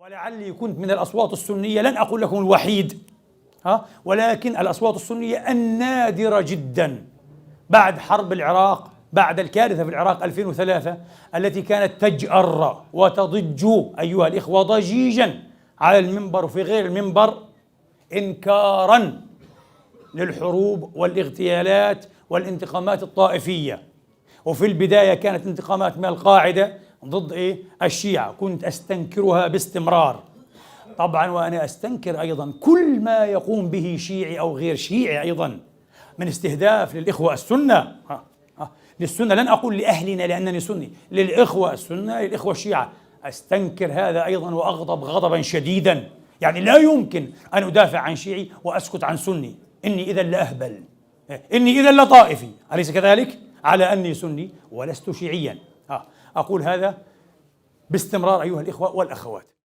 ولعلي كنت من الأصوات السنية، لن أقول لكم الوحيد، ولكن الأصوات السنية النادرة جدا بعد حرب العراق، بعد الكارثة في العراق 2003 التي كانت تجأر وتضج أيها الإخوة ضجيجا على المنبر وفي غير المنبر إنكارا للحروب والاغتيالات والانتقامات الطائفية. وفي البداية كانت انتقامات من القاعدة ضد الشيعة، كنت أستنكرها باستمرار طبعا، وأنا أستنكر أيضا كل ما يقوم به شيعي أو غير شيعي أيضا من استهداف للإخوة السنة، للسنة، لن أقول لأهلنا لأنني سني، للإخوة السنة، للإخوة الشيعة، أستنكر هذا أيضا وأغضب غضبا شديدا. يعني لا يمكن أن أدافع عن شيعي وأسكت عن سني، إني إذا لأهبل، إني إذا لطائفي، أليس كذلك؟ على أني سني ولست شيعيا. أقول هذا باستمرار أيها الإخوة والأخوات.